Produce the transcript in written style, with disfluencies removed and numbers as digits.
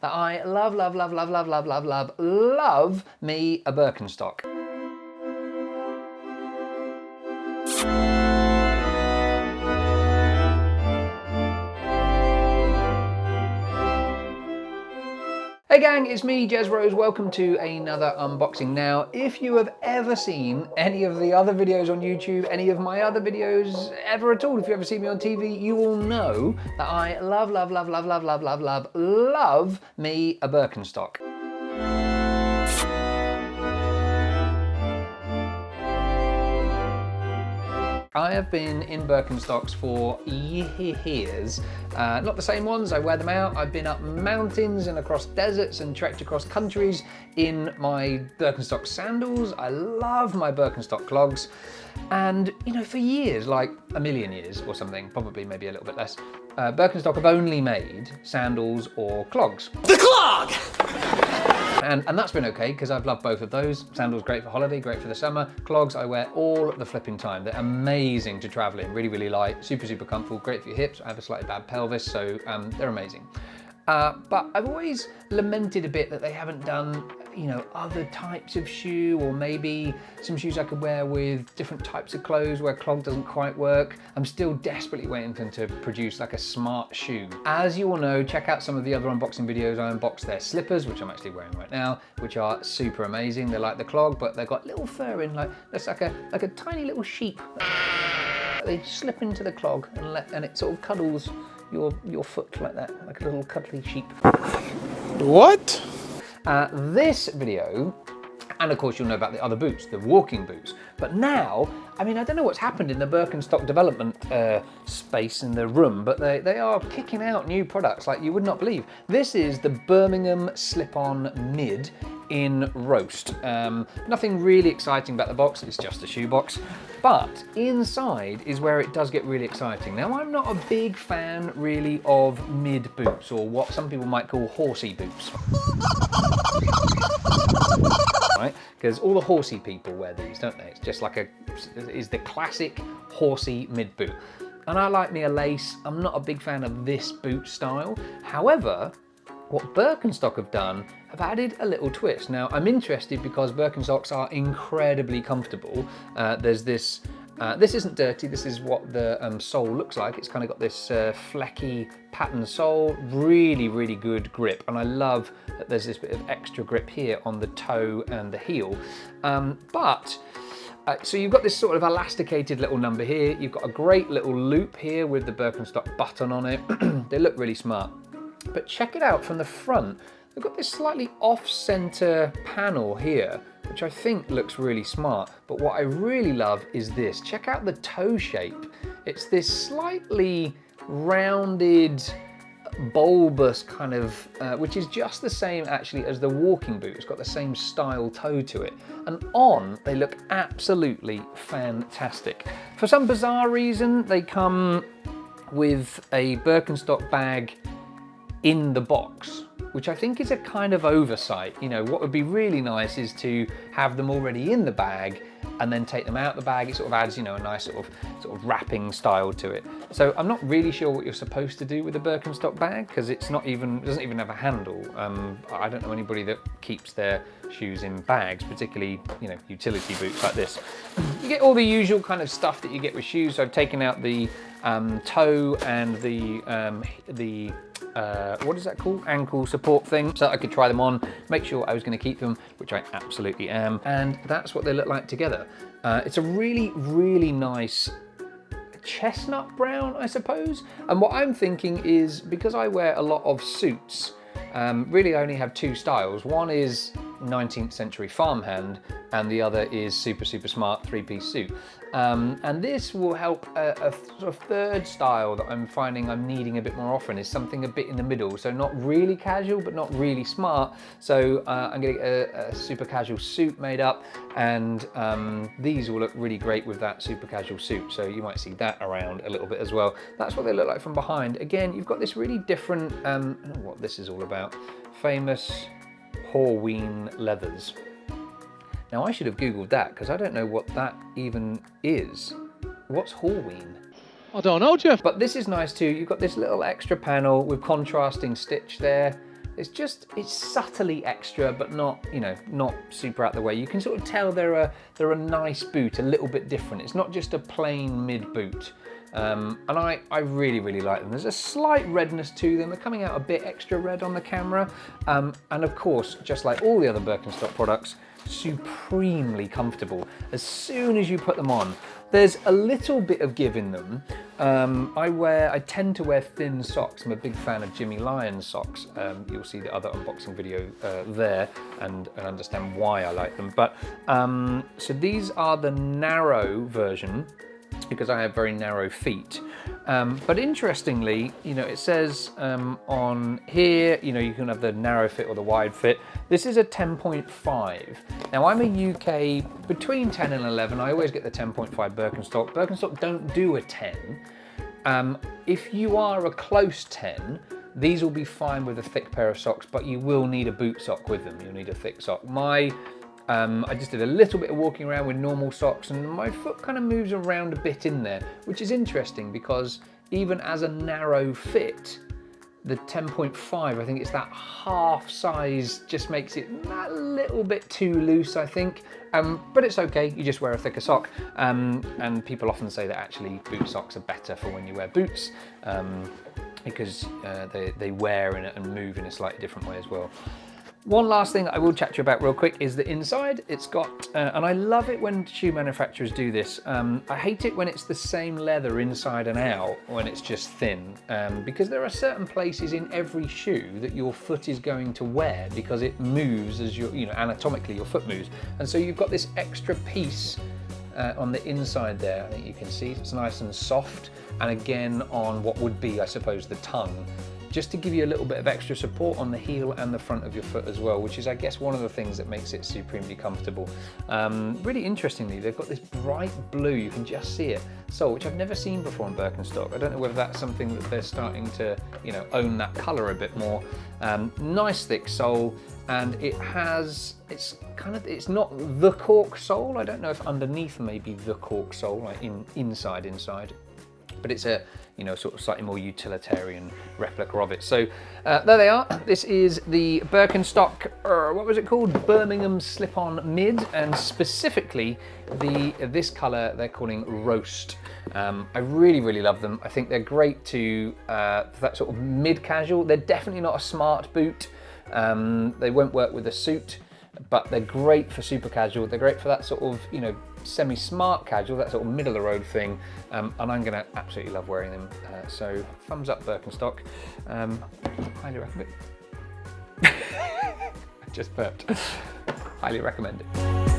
that I love me a Birkenstock. Hey gang, it's me, Jez Rose. Welcome to another unboxing. Now, if you have ever seen any of the other videos on YouTube, any of my other videos ever at all, if you ever see me on TV, you will know that I love me a Birkenstock. I have been in Birkenstocks for years. Not the same ones, I wear them out. I've been up mountains and across deserts and trekked across countries in my Birkenstock sandals. I love my Birkenstock clogs. And, you know, for years, like a million years or something, probably maybe a little bit less, Birkenstock have only made sandals or clogs. The clog! And that's been okay, because I've loved both of those. Sandals great for holiday, great for the summer. Clogs I wear all the flipping time. They're amazing to travel in, really light, super comfortable, great for your hips. I have a slightly bad pelvis, so they're amazing. But I've always lamented a bit that they haven't done, you know, other types of shoe, or maybe some shoes I could wear with different types of clothes where clog doesn't quite work. I'm still desperately waiting for them to produce like a smart shoe. As you all know, check out some of the other unboxing videos. I unboxed their slippers, which I'm actually wearing right now, which are super amazing. They're like the clog, but they've got little fur in, like that's like a tiny little sheep. They slip into the clog and it sort of cuddles your foot like that, like a little cuddly sheep. What? This video, and of course you'll know about the other boots, the walking boots. But now, I mean, I don't know what's happened in the Birkenstock development space in the room, but they are kicking out new products like you would not believe. This is the Bimingham Slip-On Mid in roast. Nothing really exciting about the box, it's just a shoe box. But inside is where it does get really exciting. Now, I'm not a big fan really of mid boots, or what some people might call horsey boots. Right? Because all the horsey people wear these, don't they? It's just like is the classic horsey mid boot. And I like me a lace. I'm not a big fan of this boot style. However, what Birkenstock have done, have added a little twist. Now, I'm interested because Birkenstocks are incredibly comfortable. There's this, this isn't dirty, this is what the sole looks like. It's kind of got this flecky pattern sole, really good grip. And I love that there's this bit of extra grip here on the toe and the heel. So you've got this sort of elasticated little number here. You've got a great little loop here with the Birkenstock button on it. They look really smart. But check it out from the front. They've got this slightly off-center panel here, which I think looks really smart. But what I really love is this. Check out the toe shape. It's this slightly rounded, bulbous kind of, which is just the same actually as the walking boot. It's got the same style toe to it. And on, they look absolutely fantastic. For some bizarre reason, they come with a Birkenstock bag in the box, which I think is a kind of oversight. You know, what would be really nice is to have them already in the bag and then take them out the bag. It sort of adds, you know, a nice sort of wrapping style to it. So I'm not really sure what you're supposed to do with a Birkenstock bag, because it doesn't even have a handle. I don't know anybody that keeps their shoes in bags, particularly, you know, utility boots like this. You get all the usual kind of stuff that you get with shoes. So I've taken out the toe and the what is that called? Ankle support thing, so that I could try them on, make sure I was going to keep them, which I absolutely am. And that's what they look like together. It's a really nice chestnut brown, I suppose. And what I'm thinking is, because I wear a lot of suits, really I only have two styles. One is 19th century farmhand, and the other is super smart three-piece suit. And this will help a sort of third style that I'm finding I'm needing a bit more often, is something a bit in the middle. So not really casual, but not really smart. So I'm gonna get a super casual suit made up, and these will look really great with that super casual suit. So you might see that around a little bit as well. That's what they look like from behind. Again, you've got this really different, I don't know what this is all about, famous Horween leathers. Now I should have Googled that, because I don't know what that even is. What's Horween? I don't know, Jeff. But this is nice too. You've got this little extra panel with contrasting stitch there. It's subtly extra, but not, you know, not super out the way. You can sort of tell they're a nice boot, a little bit different. It's not just a plain mid boot. And I really, really like them. There's a slight redness to them. They're coming out a bit extra red on the camera. And of course, just like all the other Birkenstock products, supremely comfortable. As soon as you put them on, there's a little bit of give in them. I tend to wear thin socks. I'm a big fan of Jimmy Lyons socks. You'll see the other unboxing video there and understand why I like them. But so these are the narrow version, because I have very narrow feet. But interestingly, you know, it says on here, you know, you can have the narrow fit or the wide fit. This is a 10.5. Now I'm a UK between 10 and 11. I always get the 10.5 Birkenstock. Birkenstock don't do a 10. If you are a close 10, these will be fine with a thick pair of socks, but you will need a boot sock with them. You'll need a thick sock. I just did a little bit of walking around with normal socks and my foot kind of moves around a bit in there, which is interesting because even as a narrow fit, the 10.5, I think it's that half size, just makes it a little bit too loose, I think. But it's okay, you just wear a thicker sock. And people often say that actually boot socks are better for when you wear boots because they wear and move in a slightly different way as well. One last thing I will chat to you about real quick is the inside. It's got, and I love it when shoe manufacturers do this. I hate it when it's the same leather inside and out, when it's just thin, because there are certain places in every shoe that your foot is going to wear because it moves as you know, anatomically your foot moves. And so you've got this extra piece on the inside there. I think you can see it's nice and soft. And again, on what would be, I suppose, the tongue, just to give you a little bit of extra support on the heel and the front of your foot as well, which is, I guess, one of the things that makes it supremely comfortable. Really interestingly, they've got this bright blue, you can just see it, sole, which I've never seen before in Birkenstock. I don't know whether that's something that they're starting to, you know, own that colour a bit more. Nice thick sole, and it's not the cork sole. I don't know if underneath maybe the cork sole, like inside. But it's a, you know, sort of slightly more utilitarian replica of it. So there they are. This is the Birkenstock, what was it called? Birmingham Slip-On Mid, and specifically this color they're calling Roast. I really, really love them. I think they're great to that sort of mid-casual. They're definitely not a smart boot. They won't work with a suit, but they're great for super casual. They're great for that sort of, you know, semi-smart casual, that sort of middle of the road thing, and I'm gonna absolutely love wearing them. So thumbs up Birkenstock, highly recommend it. I just burped. Highly recommend it.